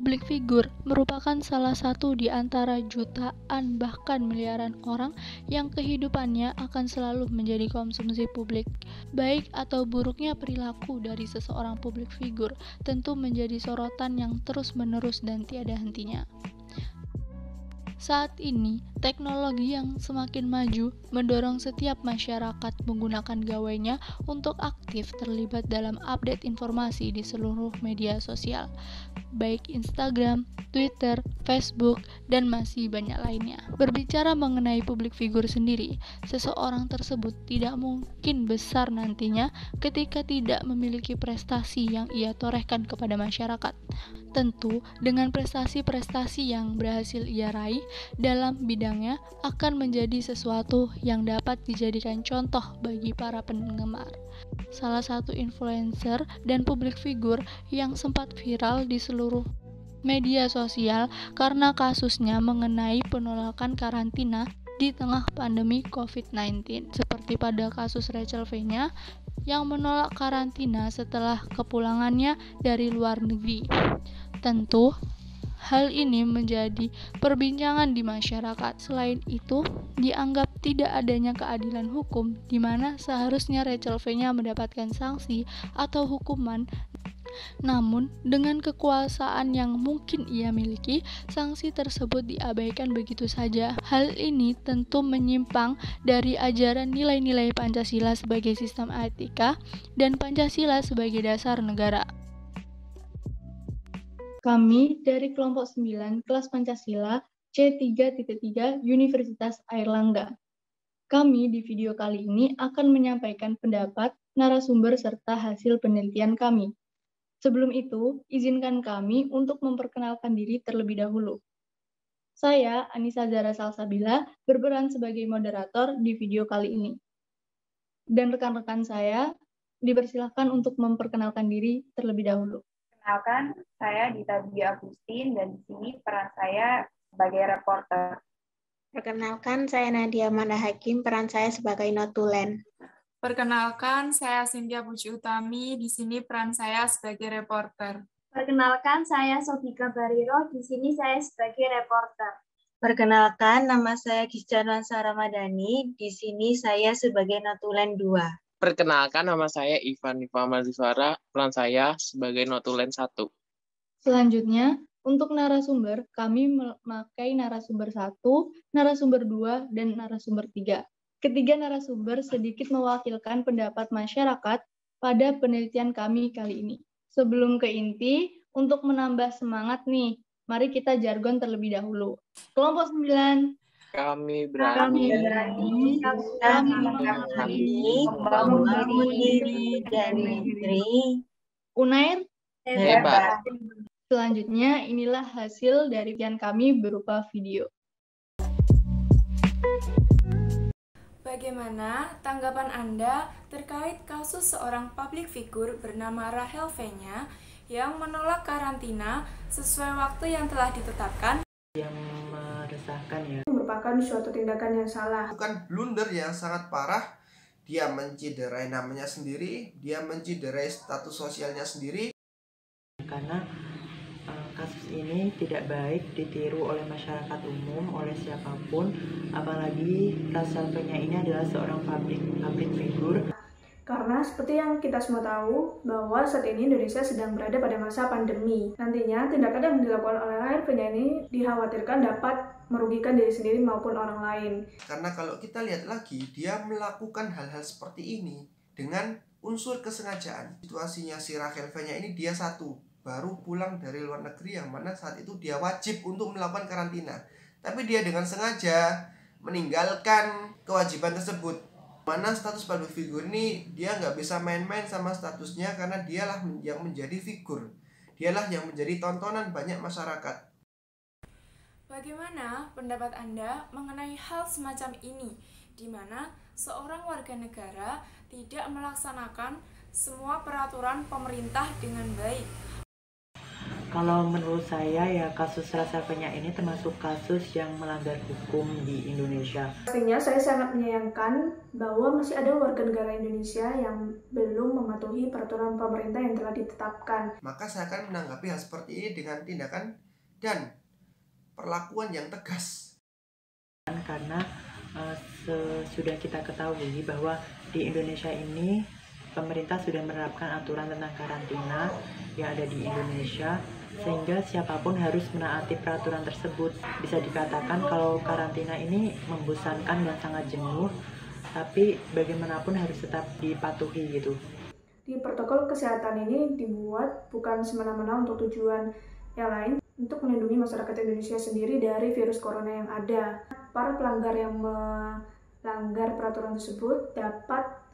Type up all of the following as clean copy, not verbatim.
Public figure merupakan salah satu di antara jutaan bahkan miliaran orang yang kehidupannya akan selalu menjadi konsumsi publik. Baik atau buruknya perilaku dari seseorang public figure tentu menjadi sorotan yang terus-menerus dan tiada hentinya. Saat ini, teknologi yang semakin maju mendorong setiap masyarakat menggunakan gawainya untuk aktif terlibat dalam update informasi di seluruh media sosial, baik Instagram, Twitter, Facebook, dan masih banyak lainnya. Berbicara mengenai public figure sendiri, seseorang tersebut tidak mungkin besar nantinya ketika tidak memiliki prestasi yang ia torehkan kepada masyarakat. Tentu, dengan prestasi-prestasi yang berhasil ia raih dalam bidangnya akan menjadi sesuatu yang dapat dijadikan contoh bagi para penggemar. Salah satu influencer dan public figure yang sempat viral di seluruh media sosial karena kasusnya mengenai penolakan karantina di tengah pandemi COVID-19, seperti pada kasus Rachel V-nya yang menolak karantina setelah kepulangannya dari luar negeri. Tentu, hal ini menjadi perbincangan di masyarakat. Selain itu, dianggap tidak adanya keadilan hukum di mana seharusnya Rachel V-nya mendapatkan sanksi atau hukuman. Namun, dengan kekuasaan yang mungkin ia miliki, sanksi tersebut diabaikan begitu saja. Hal ini tentu menyimpang dari ajaran nilai-nilai Pancasila sebagai sistem etika dan Pancasila sebagai dasar negara. Kami dari kelompok 9 kelas Pancasila C3.3 Universitas Airlangga. Kami di video kali ini akan menyampaikan pendapat, narasumber, serta hasil penelitian kami. Sebelum itu, izinkan kami untuk memperkenalkan diri terlebih dahulu. Saya, Anissa Zara Salsabila, berperan sebagai moderator di video kali ini. Dan rekan-rekan saya dipersilakan untuk memperkenalkan diri terlebih dahulu. Perkenalkan, saya Dita Dwi Agustin dan di sini peran saya sebagai reporter. Perkenalkan, saya Nadia Amanda Hakim, peran saya sebagai notulen. Perkenalkan, saya Cynthia Puji Utami, di sini peran saya sebagai reporter. Perkenalkan, saya Sofika Bariro, di sini saya sebagai reporter. Perkenalkan, nama saya Gisjan Lansa Ramadhani, di sini saya sebagai notulen 2. Perkenalkan, nama saya Ivan Mazifara, peran saya sebagai notulen 1. Selanjutnya, untuk narasumber, kami memakai narasumber 1, narasumber 2, dan narasumber 3. Ketiga narasumber sedikit mewakilkan pendapat masyarakat pada penelitian kami kali ini. Sebelum ke inti, untuk menambah semangat nih, mari kita jargon terlebih dahulu. Kelompok 9. Kami berani membangun diri dan negeri. Unair hebat. Selanjutnya, inilah hasil dari penelitian kami berupa video. Bagaimana tanggapan Anda terkait kasus seorang public figure bernama Rachel V-nya yang menolak karantina sesuai waktu yang telah ditetapkan? Yang meresahkan ya. Merupakan suatu tindakan yang salah. Bukan blunder yang sangat parah. Dia menciderai namanya sendiri, dia menciderai status sosialnya sendiri. Karena kasus ini tidak baik ditiru oleh masyarakat umum, oleh siapapun, apalagi Rachel V-nya ini adalah seorang public figure. Karena seperti yang kita semua tahu, bahwa saat ini Indonesia sedang berada pada masa pandemi. Nantinya, tindakan yang dilakukan oleh Rachel V-nya ini dikhawatirkan dapat merugikan diri sendiri maupun orang lain. Karena kalau kita lihat lagi, dia melakukan hal-hal seperti ini dengan unsur kesengajaan. Situasinya si Rachel V-nya ini dia baru pulang dari luar negeri yang mana saat itu dia wajib untuk melakukan karantina. Tapi dia dengan sengaja meninggalkan kewajiban tersebut. Mana status public figure ini dia nggak bisa main-main sama statusnya karena dialah yang menjadi figur. Dialah yang menjadi tontonan banyak masyarakat. Bagaimana pendapat Anda mengenai hal semacam ini, di mana seorang warga negara tidak melaksanakan semua peraturan pemerintah dengan baik? Kalau menurut saya ya kasus Rachel Fenya ini termasuk kasus yang melanggar hukum di Indonesia. Pastinya saya sangat menyayangkan bahwa masih ada warga negara Indonesia yang belum mematuhi peraturan pemerintah yang telah ditetapkan. Maka saya akan menanggapi hal seperti ini dengan tindakan dan perlakuan yang tegas. Karena sudah kita ketahui bahwa di Indonesia ini pemerintah sudah menerapkan aturan tentang karantina yang ada di Indonesia, sehingga siapapun harus menaati peraturan tersebut. Bisa dikatakan kalau karantina ini membosankan dan sangat jenuh, tapi bagaimanapun harus tetap dipatuhi gitu. Di protokol kesehatan ini dibuat bukan semena-mena untuk tujuan yang lain, untuk melindungi masyarakat Indonesia sendiri dari virus corona yang ada. Para pelanggar yang melanggar peraturan tersebut dapat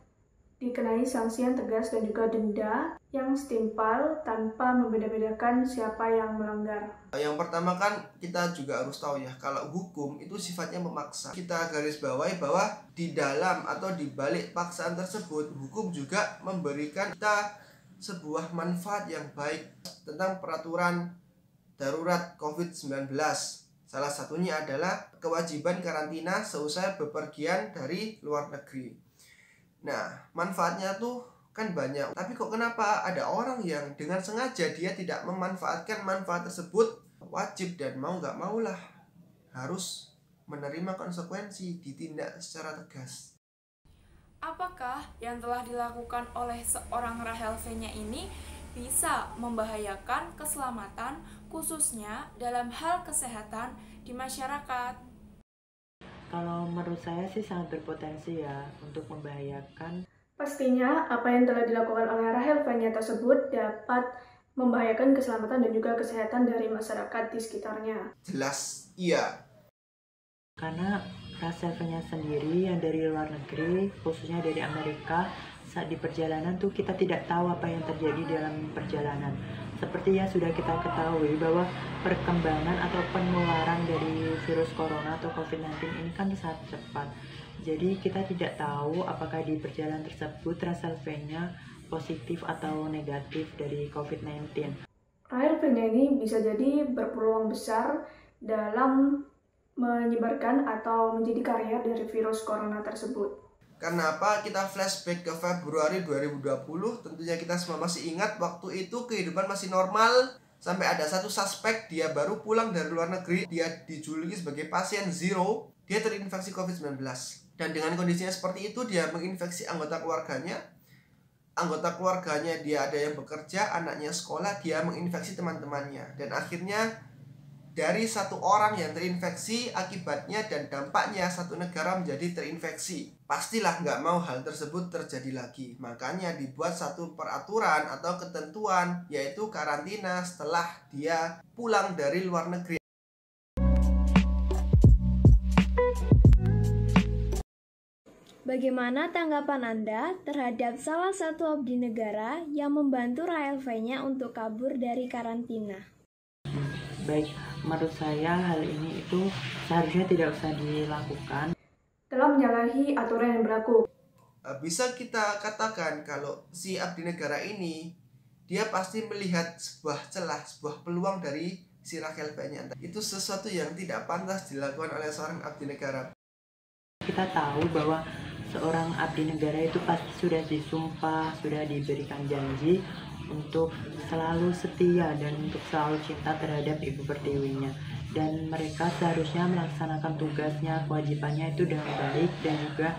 dikenai sanksi yang tegas dan juga denda yang setimpal tanpa membeda-bedakan siapa yang melanggar. Yang pertama kan kita juga harus tahu ya, kalau hukum itu sifatnya memaksa. Kita garis bawahi bahwa di dalam atau di balik paksaan tersebut, hukum juga memberikan kita sebuah manfaat yang baik tentang peraturan darurat COVID-19. Salah satunya adalah kewajiban karantina seusai bepergian dari luar negeri. Nah, manfaatnya tuh kan banyak. Tapi kok kenapa ada orang yang dengan sengaja dia tidak memanfaatkan manfaat tersebut? Wajib dan mau nggak maulah harus menerima konsekuensi, ditindak secara tegas. Apakah yang telah dilakukan oleh seorang Rachel Fenya ini bisa membahayakan keselamatan khususnya dalam hal kesehatan di masyarakat? Kalau menurut saya sih sangat berpotensi ya untuk membahayakan. Pastinya apa yang telah dilakukan oleh Rachel Fenya tersebut dapat membahayakan keselamatan dan juga kesehatan dari masyarakat di sekitarnya. Jelas, iya. Karena Rachel Fenya sendiri yang dari luar negeri, khususnya dari Amerika, saat di perjalanan tuh kita tidak tahu apa yang terjadi dalam perjalanan. Seperti yang sudah kita ketahui bahwa perkembangan atau penularan dari virus corona atau COVID-19 ini kan sangat cepat. Jadi kita tidak tahu apakah di perjalanan tersebut Rachel Fenya positif atau negatif dari COVID-19. Rachel Fenya ini bisa jadi berpeluang besar dalam menyebarkan atau menjadi karier dari virus corona tersebut. Karena apa? Kita flashback ke Februari 2020, tentunya kita semua masih ingat waktu itu kehidupan masih normal. Sampai ada satu suspek, dia baru pulang dari luar negeri, dia dijuluki sebagai pasien zero, dia terinfeksi COVID-19. Dan dengan kondisinya seperti itu, dia menginfeksi anggota keluarganya. Anggota keluarganya dia ada yang bekerja, anaknya sekolah, dia menginfeksi teman-temannya. Dan akhirnya dari satu orang yang terinfeksi, akibatnya dan dampaknya satu negara menjadi terinfeksi. Pastilah nggak mau hal tersebut terjadi lagi. Makanya dibuat satu peraturan atau ketentuan, yaitu karantina setelah dia pulang dari luar negeri. Bagaimana tanggapan Anda terhadap salah satu abdi negara yang membantu Rachel Fenya untuk kabur dari karantina? Baik, menurut saya hal ini itu seharusnya tidak usah dilakukan. Telah menyalahi aturan yang berlaku. Bisa kita katakan kalau si abdi negara ini, dia pasti melihat sebuah celah, sebuah peluang dari si Rachel Fenya. Itu sesuatu yang tidak pantas dilakukan oleh seorang abdi negara. Kita tahu bahwa seorang abdi negara itu pasti sudah disumpah, sudah diberikan janji untuk selalu setia dan untuk selalu cinta terhadap Ibu Pertiwinya, dan mereka seharusnya melaksanakan tugasnya, kewajibannya itu dengan baik dan juga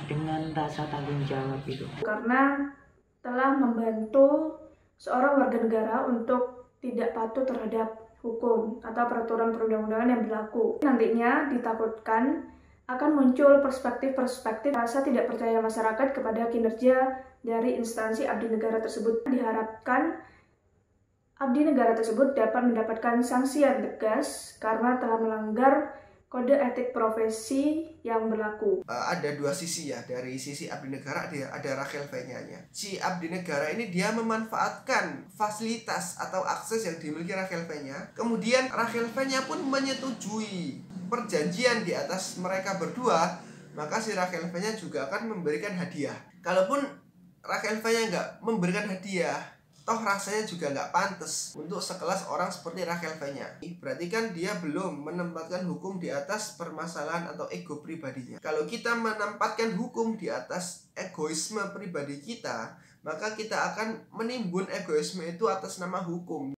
dengan rasa tanggung jawab itu. Karena telah membantu seorang warga negara untuk tidak patuh terhadap hukum atau peraturan perundang-undangan yang berlaku. Nantinya ditakutkan akan muncul perspektif-perspektif rasa tidak percaya masyarakat kepada kinerja dari instansi abdi negara tersebut. Diharapkan abdi negara tersebut dapat mendapatkan sanksi yang tegas karena telah melanggar kode etik profesi yang berlaku. Ada dua sisi ya, dari sisi abdi negara ada Rachel Fenya-nya. Si abdi negara ini dia memanfaatkan fasilitas atau akses yang dimiliki Rachel Fenya. Kemudian Rachel Fenya pun menyetujui perjanjian di atas mereka berdua, maka si Rachel Fenya juga akan memberikan hadiah. Kalaupun Rachel Fenya nggak memberikan hadiah, Toh rasanya juga nggak pantas untuk sekelas orang seperti Rachel V-nya. Berarti kan dia belum menempatkan hukum di atas permasalahan atau ego pribadinya. Kalau kita menempatkan hukum di atas egoisme pribadi kita, maka kita akan menimbun egoisme itu atas nama hukum.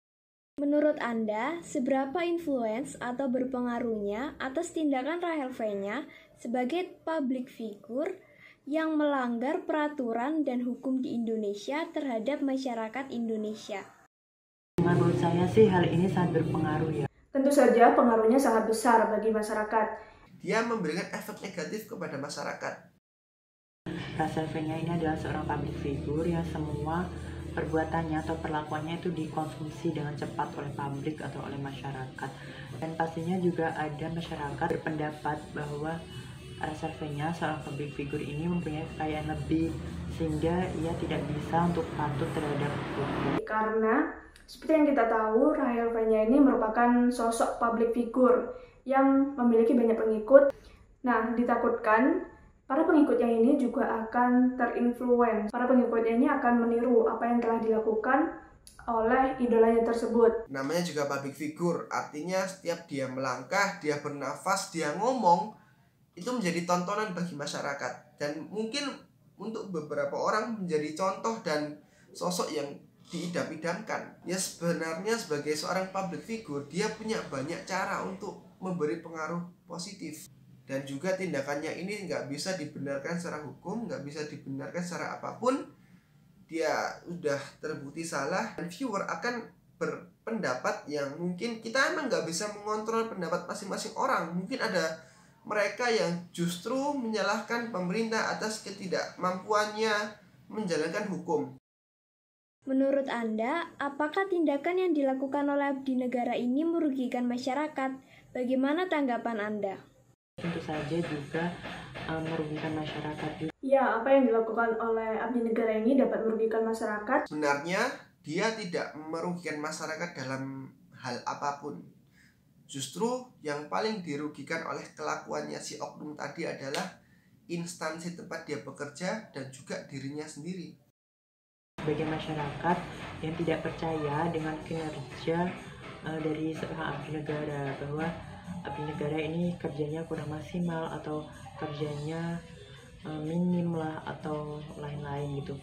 Menurut Anda, seberapa influence atau berpengaruhnya atas tindakan Rachel V-nya sebagai public figure yang melanggar peraturan dan hukum di Indonesia terhadap masyarakat Indonesia? Menurut saya sih hal ini sangat berpengaruh ya. Tentu saja pengaruhnya sangat besar bagi masyarakat. Dia memberikan efek negatif kepada masyarakat. Rachel V-nya ini adalah seorang public figure yang semua perbuatannya atau perlakuannya itu dikonsumsi dengan cepat oleh publik atau oleh masyarakat. Dan pastinya juga ada masyarakat berpendapat bahwa Rachel V-nya, seorang public figure ini mempunyai kekayaan lebih sehingga ia tidak bisa untuk patuh terhadap hukum. Karena seperti yang kita tahu, Rachel V-nya ini merupakan sosok public figure yang memiliki banyak pengikut. Nah, ditakutkan para pengikutnya ini juga akan terinfluence. Para pengikutnya ini akan meniru apa yang telah dilakukan oleh idolanya tersebut. Namanya juga public figure, artinya setiap dia melangkah, dia bernafas, dia ngomong, itu menjadi tontonan bagi masyarakat. Dan mungkin untuk beberapa orang menjadi contoh dan sosok yang diidam-idamkan. Ya sebenarnya sebagai seorang public figure, dia punya banyak cara untuk memberi pengaruh positif. Dan juga tindakannya ini nggak bisa dibenarkan secara hukum, nggak bisa dibenarkan secara apapun. Dia udah terbukti salah, dan viewer akan berpendapat yang mungkin kita emang nggak bisa mengontrol pendapat masing-masing orang. Mungkin ada mereka yang justru menyalahkan pemerintah atas ketidakmampuannya menjalankan hukum. Menurut Anda, apakah tindakan yang dilakukan oleh abdi negara ini merugikan masyarakat? Bagaimana tanggapan Anda? Tentu saja juga merugikan masyarakat juga. Ya, apa yang dilakukan oleh abdi negara ini dapat merugikan masyarakat. Sebenarnya dia tidak merugikan masyarakat dalam hal apapun. Justru yang paling dirugikan oleh kelakuannya si oknum tadi adalah instansi tempat dia bekerja dan juga dirinya sendiri. Sebagai masyarakat yang tidak percaya dengan kinerja dari seorang abdi negara, bahwa abdi negara ini kerjanya kurang maksimal atau kerjanya minim lah atau lain-lain gitu,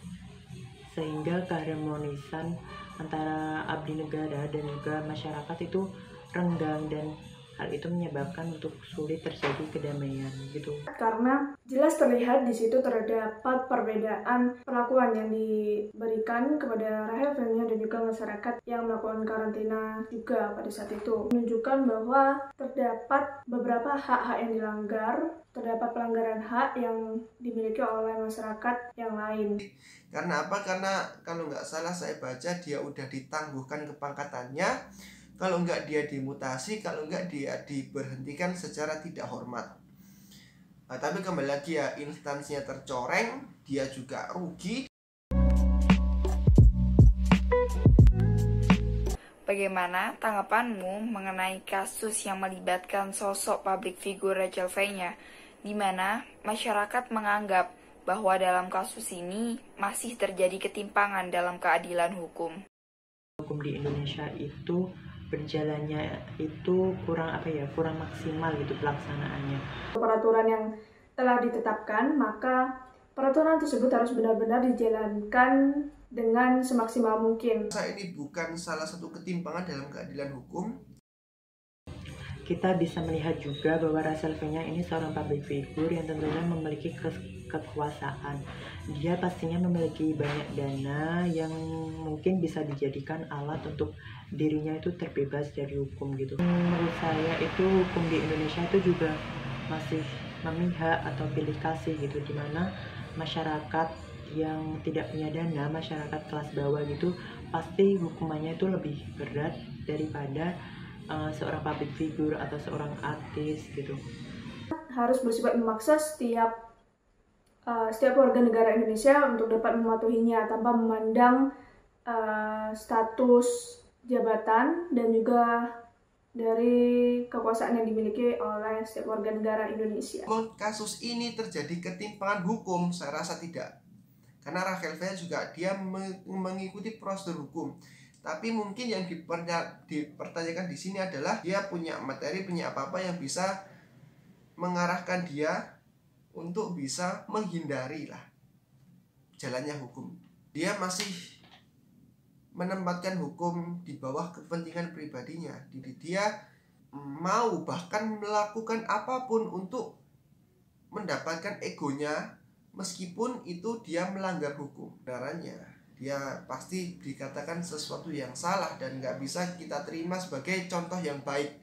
sehingga keharmonisan antara abdi negara dan juga masyarakat itu renggang, dan hal itu menyebabkan untuk sulit terjadi kedamaian gitu. Karena jelas terlihat di situ terdapat perbedaan perlakuan yang diberikan kepada Rachel V-nya dan juga masyarakat yang melakukan karantina juga pada saat itu. Menunjukkan bahwa terdapat beberapa hak-hak yang dilanggar, terdapat pelanggaran hak yang dimiliki oleh masyarakat yang lain. Karena apa? Karena kalau nggak salah saya baca dia udah ditangguhkan kepangkatannya, kalau nggak dia dimutasi, kalau nggak dia diberhentikan secara tidak hormat. Tapi kembali lagi ya, instansinya tercoreng, dia juga rugi. Bagaimana tanggapanmu mengenai kasus yang melibatkan sosok public figure Rachel V-nya, di mana masyarakat menganggap bahwa dalam kasus ini masih terjadi ketimpangan dalam keadilan hukum? Hukum di Indonesia itu berjalannya itu kurang maksimal gitu pelaksanaannya. Peraturan yang telah ditetapkan, maka peraturan tersebut harus benar-benar dijalankan dengan semaksimal mungkin. Ini bukan salah satu ketimpangan dalam keadilan hukum. Kita bisa melihat juga bahwa Rachel V-nya ini seorang public figure yang tentunya memiliki kekuasaan. Dia pastinya memiliki banyak dana yang mungkin bisa dijadikan alat untuk dirinya itu terbebas dari hukum gitu. Menurut saya itu hukum di Indonesia itu juga masih memihak atau pilih kasih gitu, dimana masyarakat yang tidak punya dana, masyarakat kelas bawah gitu, pasti hukumannya itu lebih berat daripada seorang public figure atau seorang artis gitu. Harus bersifat memaksa setiap warga negara Indonesia untuk dapat mematuhinya tanpa memandang status jabatan dan juga dari kekuasaan yang dimiliki oleh setiap warga negara Indonesia. Kasus ini terjadi ketimpangan hukum, saya rasa tidak. Karena Rachel V juga dia mengikuti prosedur hukum. Tapi mungkin yang dipertanyakan di sini adalah dia punya materi, punya apa-apa yang bisa mengarahkan dia untuk bisa menghindari lah jalannya hukum. Dia masih menempatkan hukum di bawah kepentingan pribadinya. Jadi dia mau bahkan melakukan apapun untuk mendapatkan egonya, meskipun itu dia melanggar hukum. Caranya dia pasti dikatakan sesuatu yang salah dan nggak bisa kita terima sebagai contoh yang baik.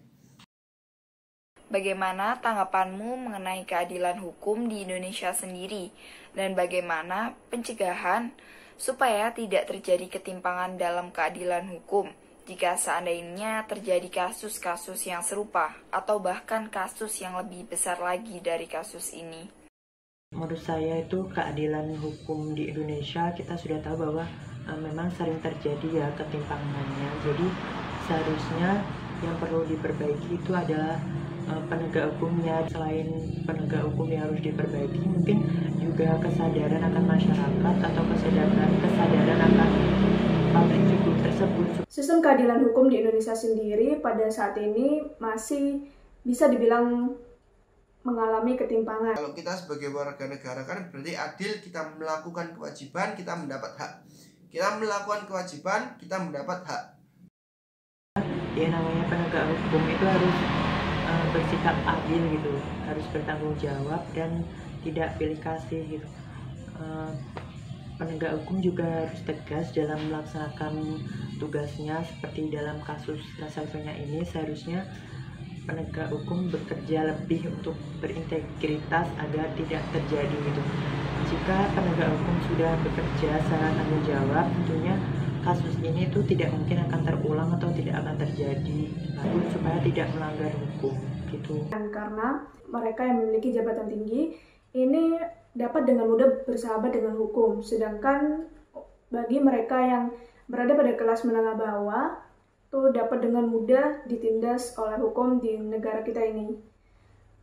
Bagaimana tanggapanmu mengenai keadilan hukum di Indonesia sendiri, dan bagaimana pencegahan supaya tidak terjadi ketimpangan dalam keadilan hukum jika seandainya terjadi kasus-kasus yang serupa atau bahkan kasus yang lebih besar lagi dari kasus ini? Menurut saya itu keadilan hukum di Indonesia kita sudah tahu bahwa memang sering terjadi ya ketimpangannya. Jadi seharusnya yang perlu diperbaiki itu adalah penegak hukumnya. Selain penegak hukum yang harus diperbaiki, mungkin juga kesadaran akan masyarakat atau kesadaran akan public figure tersebut. Sistem keadilan hukum di Indonesia sendiri pada saat ini masih bisa dibilang mengalami ketimpangan. Kalau kita sebagai warga negara kan berarti adil, kita melakukan kewajiban, kita mendapat hak. Kita melakukan kewajiban, kita mendapat hak. Ya namanya penegak hukum itu harus bersikap adil gitu, harus bertanggung jawab dan tidak pilih kasih gitu. Penegak hukum juga harus tegas dalam melaksanakan tugasnya. Seperti dalam kasus Rachel V-nya ini, seharusnya penegak hukum bekerja lebih untuk berintegritas agar tidak terjadi gitu. Jika penegak hukum sudah bekerja secara tanggung jawab, tentunya kasus ini tuh tidak mungkin akan terulang atau tidak akan terjadi, supaya tidak melanggar hukum gitu. Karena mereka yang memiliki jabatan tinggi ini dapat dengan mudah bersahabat dengan hukum, sedangkan bagi mereka yang berada pada kelas menengah bawah itu dapat dengan mudah ditindas oleh hukum di negara kita ini.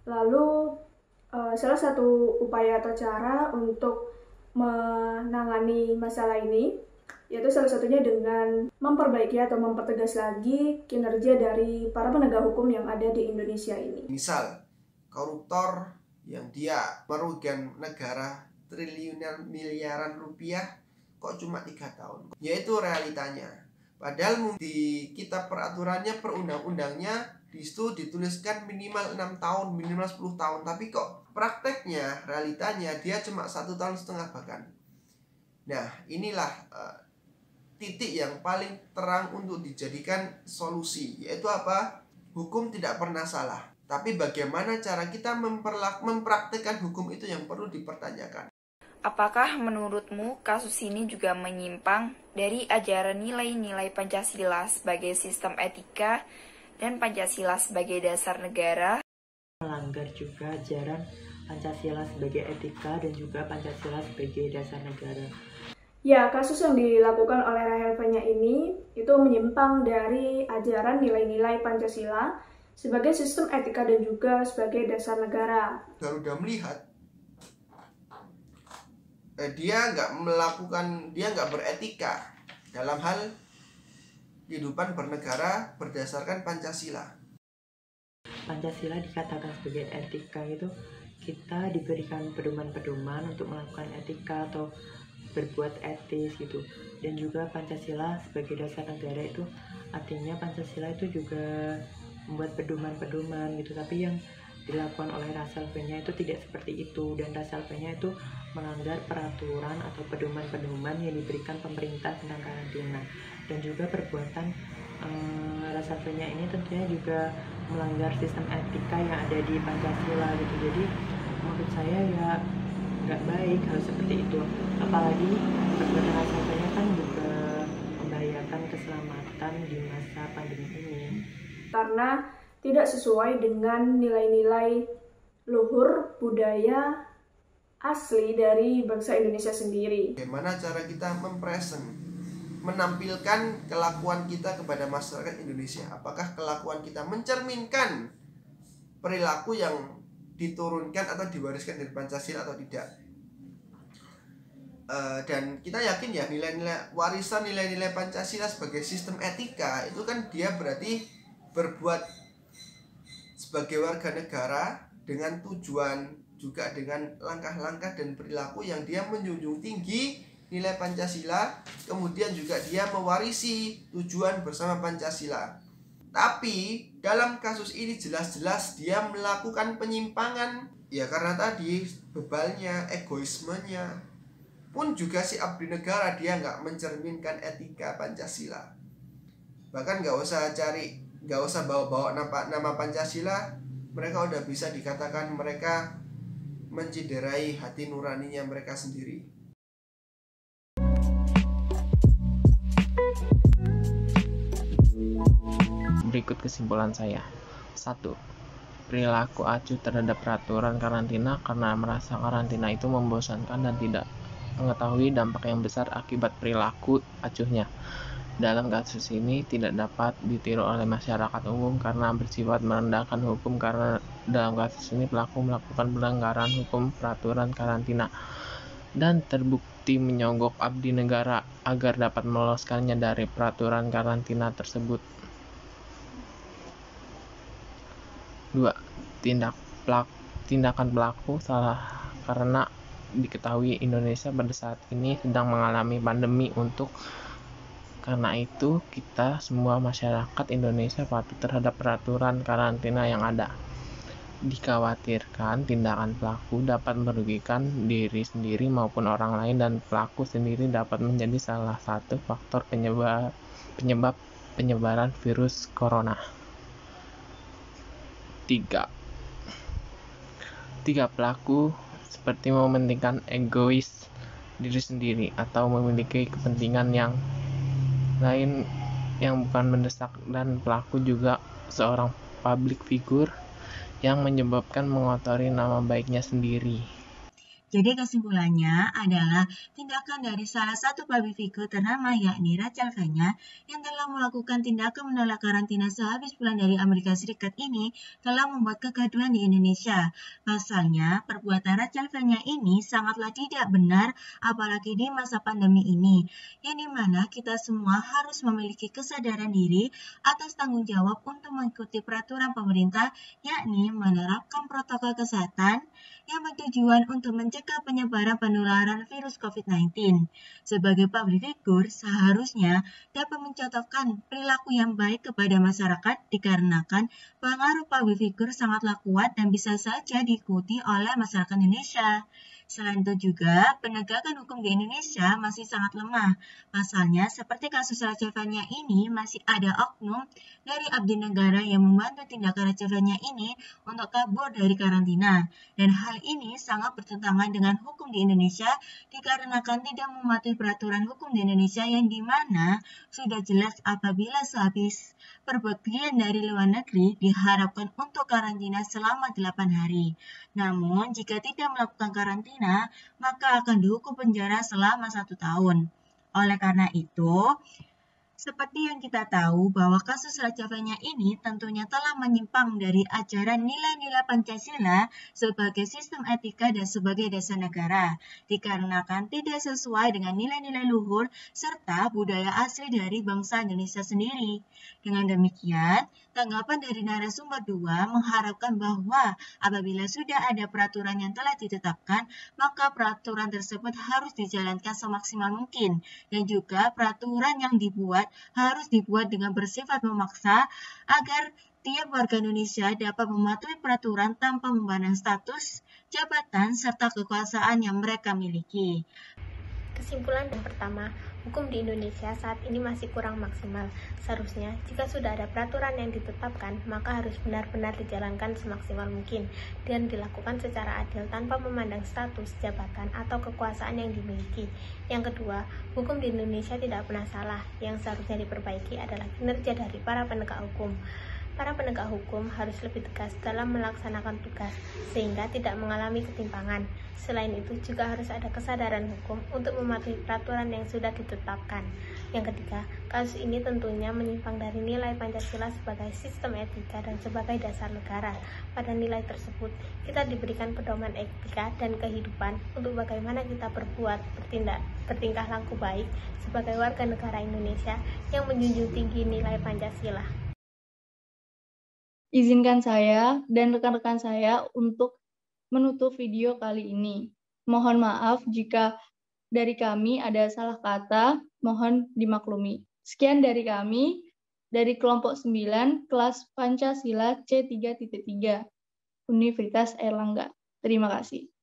Lalu salah satu upaya atau cara untuk menangani masalah ini yaitu salah satunya dengan memperbaiki atau mempertegas lagi kinerja dari para penegak hukum yang ada di Indonesia ini. Misal koruptor yang dia merugikan negara triliunan miliaran rupiah kok cuma 3 tahun, yaitu realitanya. Padahal di kitab peraturannya, perundang-undangnya di situ dituliskan minimal 6 tahun, minimal 10 tahun. Tapi kok prakteknya, realitanya dia cuma 1,5 tahun bahkan. Nah, inilah titik yang paling terang untuk dijadikan solusi. Yaitu apa? Hukum tidak pernah salah. Tapi bagaimana cara kita mempraktekkan hukum itu yang perlu dipertanyakan. Apakah menurutmu kasus ini juga menyimpang dari ajaran nilai-nilai Pancasila sebagai sistem etika dan Pancasila sebagai dasar negara? Melanggar juga ajaran Pancasila sebagai etika dan juga Pancasila sebagai dasar negara. Ya, kasus yang dilakukan oleh Rachel V-nya ini itu menyimpang dari ajaran nilai-nilai Pancasila sebagai sistem etika dan juga sebagai dasar negara. Garuda melihat dia nggak beretika dalam hal kehidupan bernegara berdasarkan Pancasila. Pancasila dikatakan sebagai etika itu kita diberikan pedoman-pedoman untuk melakukan etika atau berbuat etis gitu. Dan juga Pancasila sebagai dasar negara itu artinya Pancasila itu juga membuat pedoman-pedoman gitu. Tapi yang dilakukan oleh Rachel V-nya itu tidak seperti itu, dan Rachel V-nya itu melanggar peraturan atau pedoman-pedoman yang diberikan pemerintah tentang karantina. Dan juga perbuatan Rachel V-nya ini tentunya juga melanggar sistem etika yang ada di Pancasila gitu. Jadi menurut saya ya nggak baik hal seperti itu. Apalagi perbuatan Rachel V-nya kan juga membahayakan keselamatan di masa pandemi ini. Karena tidak sesuai dengan nilai-nilai luhur budaya asli dari bangsa Indonesia sendiri. Bagaimana cara kita menampilkan kelakuan kita kepada masyarakat Indonesia? Apakah kelakuan kita mencerminkan perilaku yang diturunkan atau diwariskan dari Pancasila atau tidak? Dan kita yakin ya nilai-nilai warisan nilai-nilai Pancasila sebagai sistem etika itu kan dia berarti berbuat sebagai warga negara dengan tujuan juga dengan langkah-langkah dan perilaku yang dia menjunjung tinggi nilai Pancasila, kemudian juga dia mewarisi tujuan bersama Pancasila. Tapi dalam kasus ini jelas-jelas dia melakukan penyimpangan ya, karena tadi bebalnya, egoismenya pun juga si abdi negara dia nggak mencerminkan etika Pancasila. Bahkan nggak usah bawa nama Pancasila, mereka udah bisa dikatakan mereka menciderai hati nuraninya mereka sendiri. Berikut kesimpulan saya. 1. Perilaku acuh terhadap peraturan karantina karena merasa karantina itu membosankan dan tidak mengetahui dampak yang besar akibat perilaku acuhnya. Dalam kasus ini tidak dapat ditiru oleh masyarakat umum karena bersifat merendahkan hukum, karena dalam kasus ini pelaku melakukan pelanggaran hukum peraturan karantina dan terbukti menyogok abdi negara agar dapat meloloskannya dari peraturan karantina tersebut. 2. Tindakan pelaku salah karena diketahui Indonesia pada saat ini sedang mengalami pandemi. Karena itu kita semua masyarakat Indonesia patuh terhadap peraturan karantina yang ada. Dikhawatirkan tindakan pelaku dapat merugikan diri sendiri maupun orang lain, dan pelaku sendiri dapat menjadi salah satu faktor penyebab penyebaran virus corona. 3. Pelaku seperti mementingkan egois diri sendiri atau memiliki kepentingan yang lain yang bukan mendesak, dan pelaku juga seorang public figure yang menyebabkan mengotori nama baiknya sendiri. Jadi kesimpulannya adalah tindakan dari salah satu public figure ternama yakni Rachel Fenya yang telah melakukan tindakan menolak karantina sehabis pulang dari Amerika Serikat ini telah membuat kegaduhan di Indonesia. Pasalnya, perbuatan Rachel Fenya ini sangatlah tidak benar, apalagi di masa pandemi ini, yang dimana kita semua harus memiliki kesadaran diri atas tanggung jawab untuk mengikuti peraturan pemerintah, yakni menerapkan protokol kesehatan yang bertujuan untuk mencegah penyebaran penularan virus COVID-19. Sebagai public figure, seharusnya dapat mencontohkan perilaku yang baik kepada masyarakat dikarenakan pengaruh public figure sangatlah kuat dan bisa saja diikuti oleh masyarakat Indonesia. Selain itu juga, penegakan hukum di Indonesia masih sangat lemah. Pasalnya, seperti kasus Rachel Fenya ini, masih ada oknum dari abdi negara yang membantu tindakan Rachel Fenya ini untuk kabur dari karantina. Dan hal ini sangat bertentangan dengan hukum di Indonesia dikarenakan tidak mematuhi peraturan hukum di Indonesia yang dimana sudah jelas apabila sehabis perpergian dari luar negeri diharapkan untuk karantina selama 8 hari. Namun, jika tidak melakukan karantina, maka akan dihukum penjara selama 1 tahun. Oleh karena itu, seperti yang kita tahu bahwa kasus Rachel Fenya ini tentunya telah menyimpang dari ajaran nilai-nilai Pancasila sebagai sistem etika dan sebagai dasar negara, dikarenakan tidak sesuai dengan nilai-nilai luhur serta budaya asli dari bangsa Indonesia sendiri. Dengan demikian, tanggapan dari narasumber 2 mengharapkan bahwa apabila sudah ada peraturan yang telah ditetapkan, maka peraturan tersebut harus dijalankan semaksimal mungkin, dan juga peraturan yang dibuat harus dibuat dengan bersifat memaksa agar tiap warga Indonesia dapat mematuhi peraturan tanpa memandang status, jabatan, serta kekuasaan yang mereka miliki. Kesimpulan yang pertama, hukum di Indonesia saat ini masih kurang maksimal. Seharusnya, jika sudah ada peraturan yang ditetapkan, maka harus benar-benar dijalankan semaksimal mungkin dan dilakukan secara adil tanpa memandang status, jabatan, atau kekuasaan yang dimiliki. Yang kedua, hukum di Indonesia tidak pernah salah. Yang seharusnya diperbaiki adalah kinerja dari para penegak hukum. Para penegak hukum harus lebih tegas dalam melaksanakan tugas, sehingga tidak mengalami ketimpangan. Selain itu, juga harus ada kesadaran hukum untuk mematuhi peraturan yang sudah ditetapkan. Yang ketiga, kasus ini tentunya menyimpang dari nilai Pancasila sebagai sistem etika dan sebagai dasar negara. Pada nilai tersebut, kita diberikan pedoman etika dan kehidupan untuk bagaimana kita berbuat, bertingkah laku baik sebagai warga negara Indonesia yang menjunjung tinggi nilai Pancasila. Izinkan saya dan rekan-rekan saya untuk menutup video kali ini. Mohon maaf jika dari kami ada salah kata, mohon dimaklumi. Sekian dari kami, dari kelompok 9, kelas Pancasila C3.3, Universitas Airlangga. Terima kasih.